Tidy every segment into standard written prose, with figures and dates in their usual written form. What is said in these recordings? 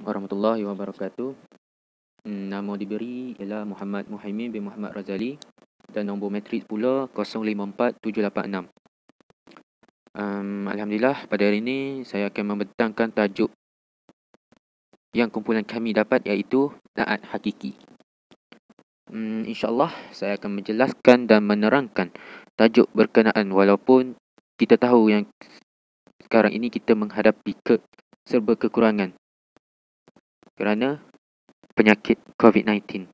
warahmatullahi wabarakatuh. Nama diberi ialah Muhammad Muhaimin bin Muhammad Razali dan nombor matrik pula 054786. Alhamdulillah, pada hari ini saya akan membentangkan tajuk yang kumpulan kami dapat, iaitu Na'at Hakiki. InsyaAllah saya akan menjelaskan dan menerangkan tajuk berkenaan, walaupun kita tahu yang sekarang ini kita menghadapi serba kekurangan kerana penyakit COVID-19.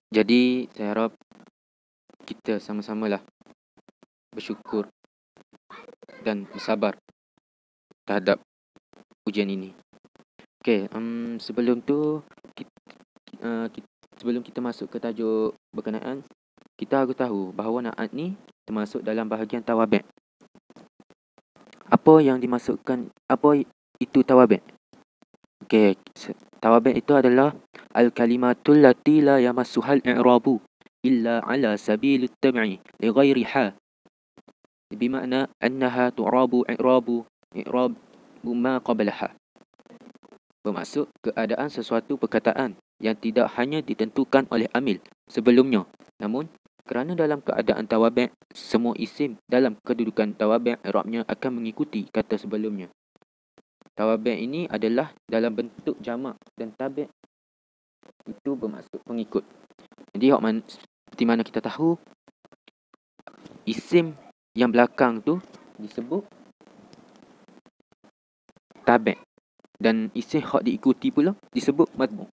Jadi saya harap kita sama-samalah bersyukur dan bersabar terhadap ujian ini. Okey, sebelum kita masuk ke tajuk berkenaan, kita harus tahu bahawa Na'at ni termasuk dalam bahagian tawabi'. Apa yang dimasukkan, apa itu tawabi'? Okey, tawabi' itu adalah al-kalimatul lati la yamassuhal i'rabu illa ala sabilit tab'i li ghairi ha. Bermakna annaha tu'rabu i'rab ma qablaha. Bermaksud keadaan sesuatu perkataan yang tidak hanya ditentukan oleh amil sebelumnya, namun kerana dalam keadaan tawabi', semua isim dalam kedudukan tawabi' i'rabnya akan mengikuti kata sebelumnya. Tawabi' ini adalah dalam bentuk jamak dan tabi' itu bermaksud pengikut. Jadi seperti mana kita tahu, isim yang belakang tu disebut tabi', dan isim hak diikuti pula disebut matbu'.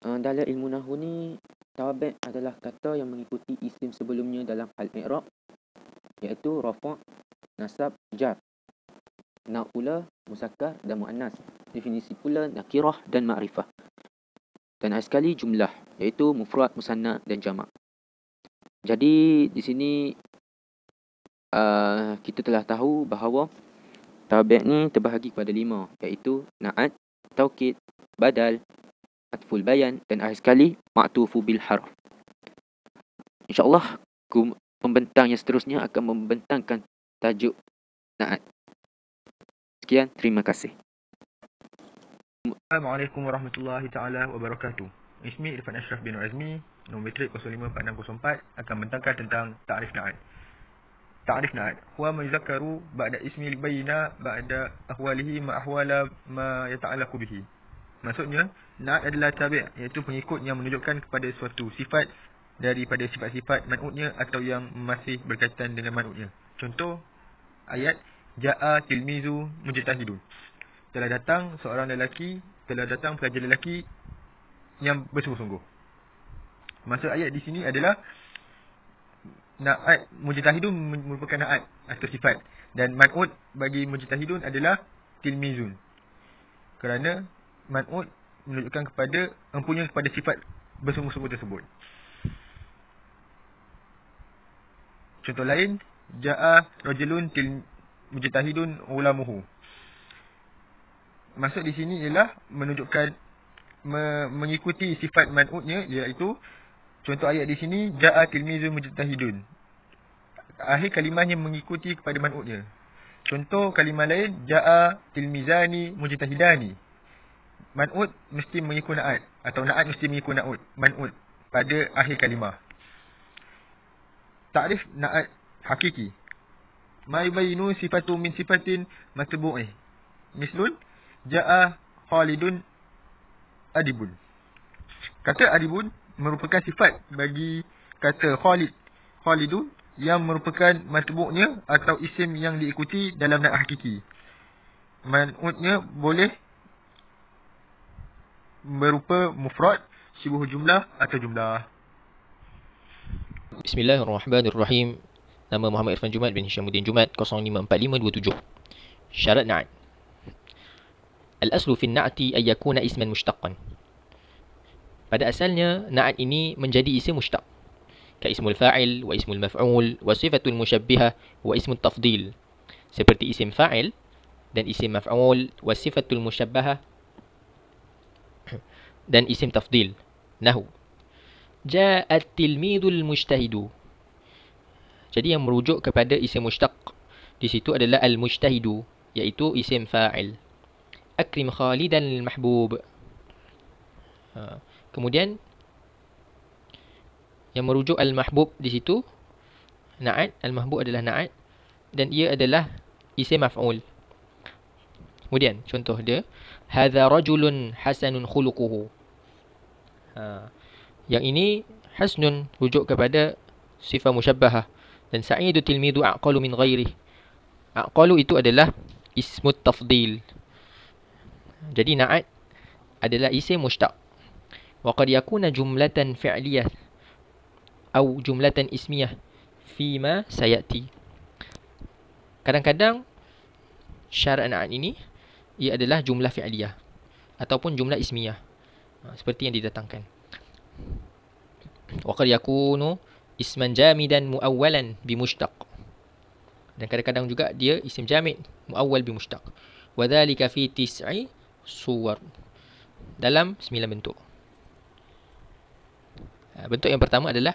Dalam ilmu nahwu ni, tawabi' adalah kata yang mengikuti isim sebelumnya dalam hal i'rab, iaitu rafa', nasab, jar. Nak pula musakkar dan muannas. Definisi pula nakirah dan ma'rifah. Dan ada sekali jumlah, iaitu mufrad, musanna dan jamak. Jadi di sini kita telah tahu bahawa tawabi' ni terbahagi kepada 5, iaitu na'at, taukid, badal, atful bayan dan akhir sekali ma'tufu bil harf. InsyaAllah pembentang yang seterusnya akan membentangkan tajuk na'at. Sekian, terima kasih. Assalamualaikum warahmatullahi ta'ala wabarakatuh. Ismi Irfan Ashraf bin Azmi, nombor matrik 054604, akan membentangkan tentang ta'rif na'at. Ta'rif na'at huwa ma yuzakkaru ba'da ismi al-bayna ba'da ahwalihi ma ahwala ma yata'allaqu bihi. Maksudnya, na'at adalah tabi', iaitu pengikut yang menunjukkan kepada suatu sifat daripada sifat-sifat man'utnya atau yang masih berkaitan dengan man'utnya. Contoh ayat ja'a tilmizu mujtahidun. Telah datang pelajar lelaki yang bersungguh-sungguh. Maksud ayat di sini adalah na'at mujtahidun merupakan na'at atau sifat, dan man'ut bagi mujtahidun adalah tilmizun. Kerana man'ut menunjukkan kepada empunya kepada sifat bersungguh-sungguh tersebut. Contoh lain, ja'a rajulun mujtahidun ulamuhu. Maksud di sini ialah menunjukkan mengikuti sifat man'utnya, iaitu contoh ayat di sini ja'a tilmizu mujtahidun. Akhir kalimahnya mengikuti kepada man'utnya. Contoh kalimah lain ja'a tilmizani mujtahidani. Man'ut mesti mengikut na'at, atau na'at mesti mengikut man'ut pada akhir kalimah. Ta'rif na'at hakiki. Ma yubayinu sifatu min sifatin matbu'ih. Mislun ja'a Khalidun adibun. Kata adibun merupakan sifat bagi kata Khalidun yang merupakan matbu'nya atau isim yang diikuti dalam na'at hakiki. Man'utnya boleh berupa mufrad, syibhu jumlah atau jumlah. Bismillahirrahmanirrahim. Nama Muhammad Irfan Jumat bin Hishamuddin Jumat, 054527. Syarat na'at. Al-aslu fi an-na'ti ay yakuna isman mushtaqan. Pada asalnya, na'at ini menjadi isim mushtaq. Ka ismul fa'il wa ismul maf'ul wa sifatul musyabbihah wa ismul tafdil. Seperti isim fa'il dan isim maf'ul wa sifatul musyabbahah dan isim tafdil. Nahu ja'at tilmidul mujtahidu. Jadi yang merujuk kepada isim mushtaq di situ adalah al-mujtahidu, iaitu isim fa'il. Akrim Khalidan al-mahbub. Kemudian yang merujuk al-mahbub di situ na'at, al-mahbub adalah na'at dan ia adalah isim maf'ul. Kemudian contoh dia, hadza rajulun hasanun khuluquhu. Yang ini hasnun rujuk kepada sifat musyabbahah, dan sa'idu tilmidu aqalu min ghairi. Aqalu itu adalah ismut tafdil. Jadi na'at adalah isim mushtaq. Wa qad yakuna jumlatan fi'liyah atau jumlatan ismiyah fima sayati. Kadang-kadang syarat na'at ini ia adalah jumlah fi'liyah ataupun jumlah ismiyah, seperti yang didatangkan. Wa qad yakunu isman jamidan muawwalan bi mushtaq. Dan kadang-kadang juga dia isim jamid muawwal bi mushtaq. Wa dhalika fi tis'i suwar. Dalam 9 bentuk. Bentuk yang pertama adalah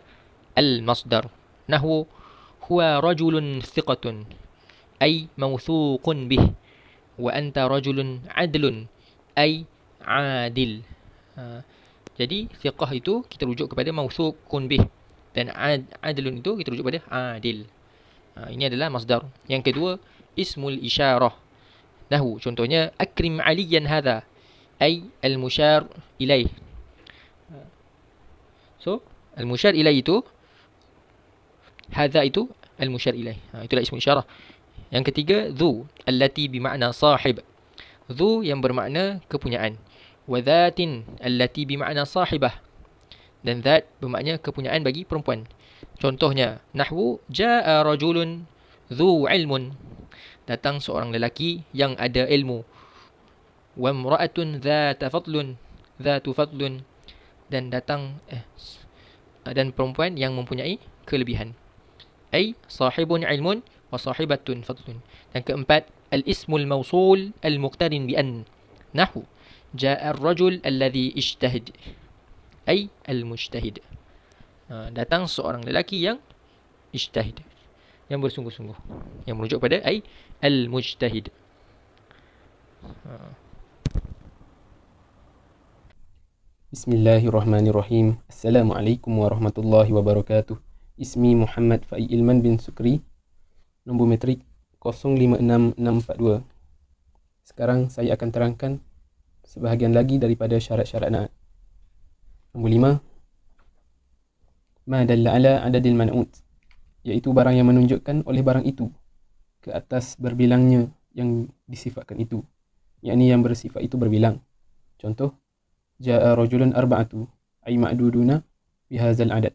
al-masdar. Nahwu huwa rajulun thiqatun ay mawthuqun bih wa anta rajulun adlun ay adil. Jadi thiqah itu kita rujuk kepada mawthuqun bih, dan adlun itu kita rujuk kepada adil. Ini adalah masdar. Yang kedua, ismul isyarah. Nahwu contohnya akrim aliyan hadha ay al-musyar ilaih. So, al-musyar ilaih itu, hadha itu al-musyar ilaih. Itulah ismul isyarah. Yang ketiga, dhu allati bermakna sahib. Dhu yang bermakna kepunyaan. Wa dhatin allati bermakna sahibah. Dan dhat bermakna kepunyaan bagi perempuan. Contohnya, nahwu jaa rajulun dhu ilmun. Datang seorang lelaki yang ada ilmu. Wa imra'atun dhatu fadlun. Dan datang dan perempuan yang mempunyai kelebihan. Ay sahibun ilmun wa sahibatun fadlun. Dan keempat, al-ismul mawsul al-muqtarin bi an. Nahwu jaa ar-rajul alladhi ijtahid. Ay al-mujtahid. Datang seorang lelaki yang ijtahid, yang bersungguh-sungguh, yang merujuk pada ay al-mujtahid. Bismillahirrahmanirrahim. Assalamualaikum warahmatullahi wabarakatuh. Ismi Muhammad Fai Ilman bin Sukri. Nombor metrik 056642. Sekarang saya akan terangkan sebahagian lagi daripada syarat-syarat na'at. Nombor 5, ma dalla ala adadil man'ut, iaitu barang yang menunjukkan oleh barang itu ke atas berbilangnya yang disifatkan itu, yakni yang bersifat itu berbilang. Contoh, jaa rajulun arba'atu ay ma'duduna bihazal adad.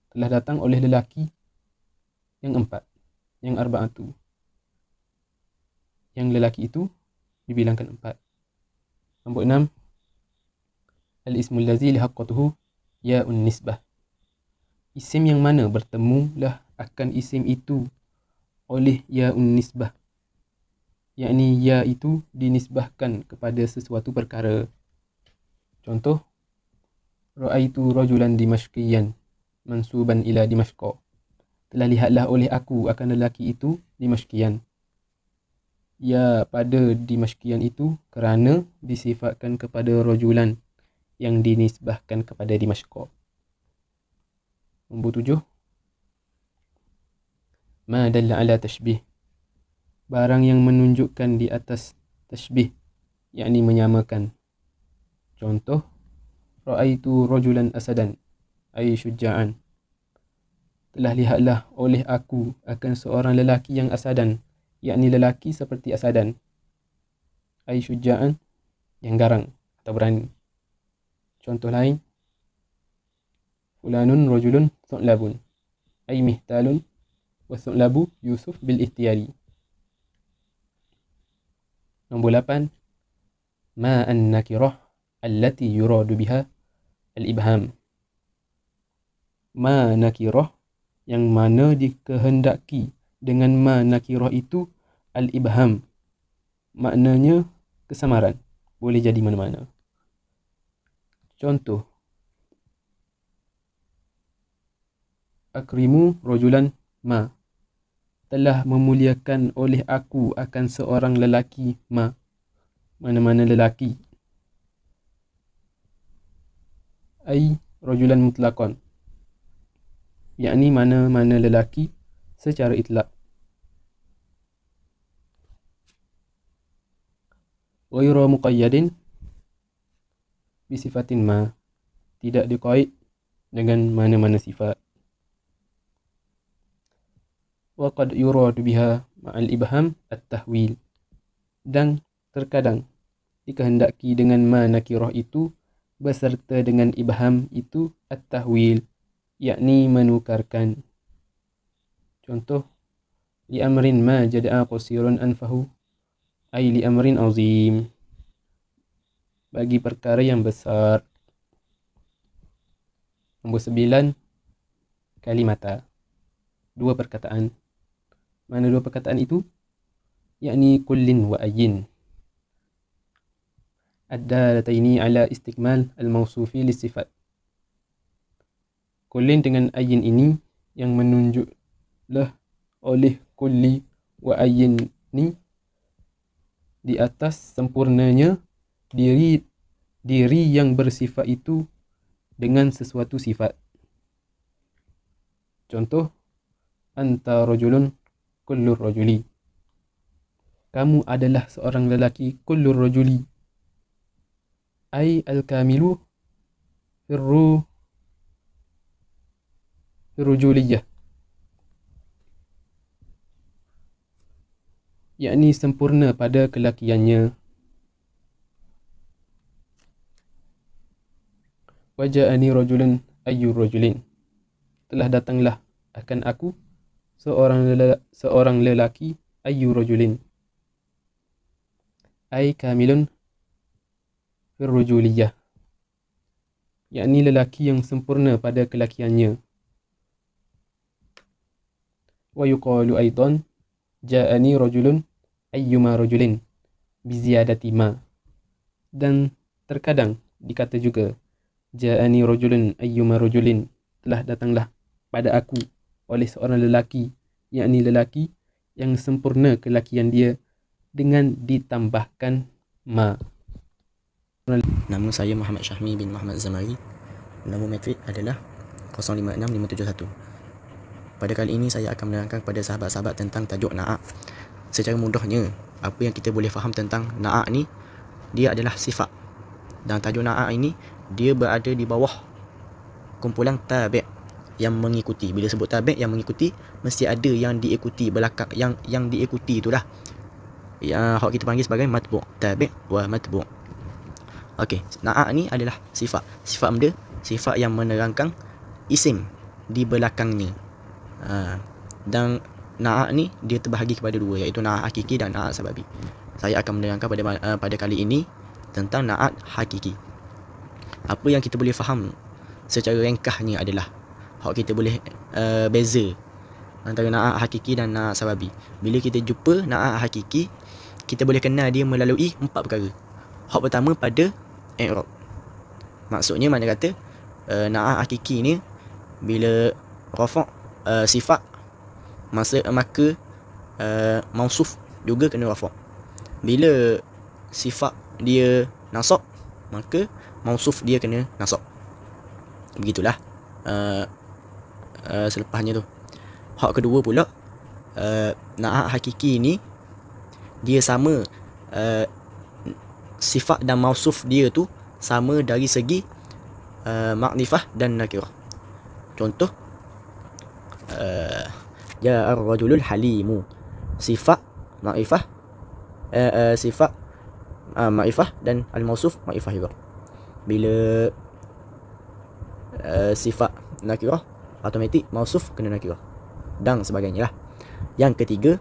Telah datang oleh lelaki yang 4, yang arba'atu, yang lelaki itu dibilangkan 4. Nombor 6, al-ismul lazi lihaqqatuhu ya'un nisbah. Isim yang mana bertemulah akan isim itu oleh ya'un nisbah, yakni ya itu dinisbahkan kepada sesuatu perkara. Contoh, ra'aitu rajulan dimashqiyan mansuban ila dimashqa. Telah lihatlah oleh aku akan lelaki itu dimashqiyan. Ya pada dimashqiyan itu kerana disifatkan kepada rajulan yang dinisbahkan kepada dimashqa. Nombor 7, ma dalla ala tashbih. Barang yang menunjukkan di atas tashbih, yakni menyamakan. Contoh, ra'aitu rajulan asadan ay syuja'an. Telah lihatlah oleh aku akan seorang lelaki yang asadan, yakni lelaki seperti asadan. Ay syuja'an, yang garang atau berani. Contoh lain, fulanun rajulun thu'labun ay mihtalun wa thu'labu Yusuf bil ihtiyari. Nombor 8, ma an-nakirah allati yuradu biha al-ibham. Ma nakirah yang mana dikehendaki dengan ma nakirah itu al-ibham. Maknanya kesamaran, boleh jadi mana-mana. Contoh, akrimu rajulan ma telah memuliakan oleh aku akan seorang lelaki mana-mana lelaki, ai rajulan mutlaqan, yakni mana-mana lelaki secara itlak. Ghairu muqayyadin bisifatin ma, tidak diqaid dengan mana-mana sifat. Wa qad yurad biha ma'al ibham at-tahwil, dan terkadang dikehendaki dengan ma nakirah itu beserta dengan ibham itu at-tahwil, yakni menukarkan. Contoh, li amrin ma jada'a qasirun anfahu, ai li amrin azim, bagi perkara yang besar. Nombor 9, kalimata, dua perkataan. Mana dua perkataan itu? Yakni kullin wa ayyin, ad-dalataini ala istikmal al-mawsufi lisifat. Kullin dengan ayyin ini yang menunjuklah oleh kulli wa ayyin ni di atas sempurnanya diri yang bersifat itu dengan sesuatu sifat. Contoh, anta rajulun kullur rajuli, kamu adalah seorang lelaki kullur rajuli, ai al-kamilu firrujuliyah, yakni sempurna pada kelakiannya. Waja'ani rajulun ayyu rajulin, telah datanglah akan aku seorang lelaki ayyu rajulin, ai kamilun firrujuliyah, yakni lelaki yang sempurna pada kelakiannya. Wa yuqalu aidan ja'ani rajulun ayyuma rajulin biziyadati ma, dan terkadang dikata juga ja'ani rajulun ayyuma rajulin, telah datanglah pada aku oleh seorang lelaki, yakni lelaki yang sempurna kelakian dia dengan ditambahkan ma. Nama saya Muhammad Syahmi bin Muhammad Zamari. Nombor metrik adalah 056571. Pada kali ini saya akan menerangkan kepada sahabat-sahabat tentang tajuk na'at. Secara mudahnya, apa yang kita boleh faham tentang na'at ni, dia adalah sifat. Dan tajuk na'at ini, dia berada di bawah kumpulan tabi' yang mengikuti. Bila sebut tabi' yang mengikuti, mesti ada yang diikuti belakang, yang diikuti itulah yang kita panggil sebagai matbu', tabi' wa matbu'. Okey, na'at ni adalah sifat. Sifat benda, sifat yang menerangkan isim di belakangnya. Dan na'at ni dia terbahagi kepada dua, iaitu na'at hakiki dan na'at sababi. Saya akan menerangkan pada kali ini tentang na'at hakiki. Apa yang kita boleh faham secara ringkasnya adalah kita boleh beza antara na'at hakiki dan na'at sababi. Bila kita jumpa na'at hakiki, kita boleh kenal dia melalui 4 perkara. Hak pertama pada i'rab. Maksudnya mana kata na'at hakiki ni bila rafa' sifat, maka mausuf juga kena rafa'. Bila sifat dia nasab, maka mausuf dia kena nasab. Begitulah selepasnya tu. Hak kedua pula, na'at hakiki ni dia sama, sifat dan mausuf dia tu sama dari segi makrifah dan nakirah. Contoh, ya ar-rajulul halimu, sifat makrifah, sifat makrifah dan al-mausuf makrifah juga. Bila sifat nakirah, automatik mausuf kena nakirah dan sebagainya lah. Yang ketiga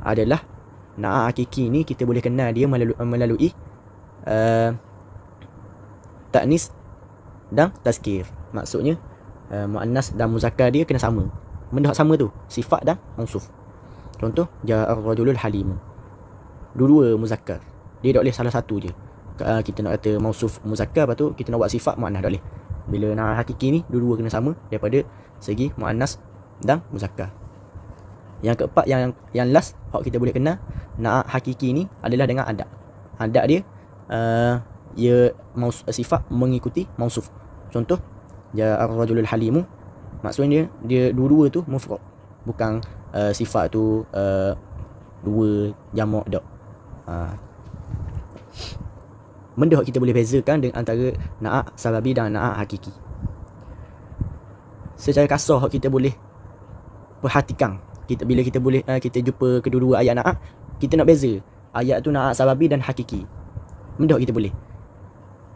adalah na'at hakiki ni kita boleh kenal dia melalui ta'nis dan tazkir. Maksudnya muannas dan muzakkar dia kena sama. Benda sama tu, sifat dan mausuf. Contoh, ja'ar rajulul halim, dua-dua muzakkar. Dia tak boleh salah satu je. Kita nak kata mausuf muzakkar, lepas tu kita nak buat sifat muannas, tak boleh. Bila na'at hakiki ni dua-dua kena sama daripada segi muannas dan muzakkar. Yang keempat, yang last hak kita boleh kenal na'at hakiki ni adalah dengan adat. Adat dia ia sifat mengikuti mausuf. Contoh, ja ar-rajulul halimu, maksudnya dia dua-dua tu mufrad, bukan sifat tu dua jamak dak. Benda kita boleh bezakan dengan antara na'at sababi dan na'at hakiki. Secara kasar kita boleh perhatikan, bila kita boleh kita jumpa kedua-dua ayat na'at, kita nak beza ayat tu na'at sababi dan hakiki. Mudah kita boleh.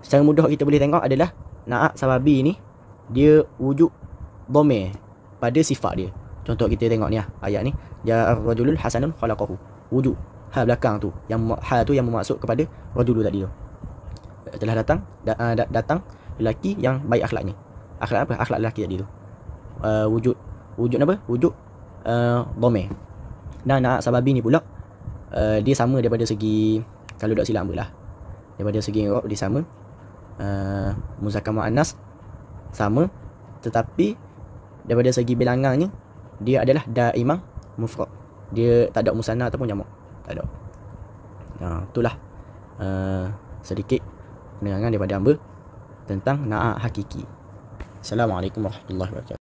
Secara mudah kita boleh tengok adalah na'at sababi ni dia wujud dhamir pada sifat dia. Contoh kita tengok ni ayat ni, ja ar-rajulul hasanun khalaqahu. Wujud hal belakang tu, yang hal tu yang bermaksud kepada rajul tadi tu. Telah datang lelaki yang baik akhlaknya. Akhlak apa? Akhlak lelaki tadi tu. Wujud apa? Wujud dhamir. Dan na'at sababi ni pula dia sama daripada segi, kalau tak silap lah, daripada segi i'rab dia sama, muzakkar muannas sama, tetapi daripada segi bilangannya dia adalah daimah mufrad. Dia tak ada musanna ataupun jamak, tak ada. Itulah sedikit penerangan daripada hamba tentang na'at hakiki. Assalamualaikum warahmatullahi wabarakatuh.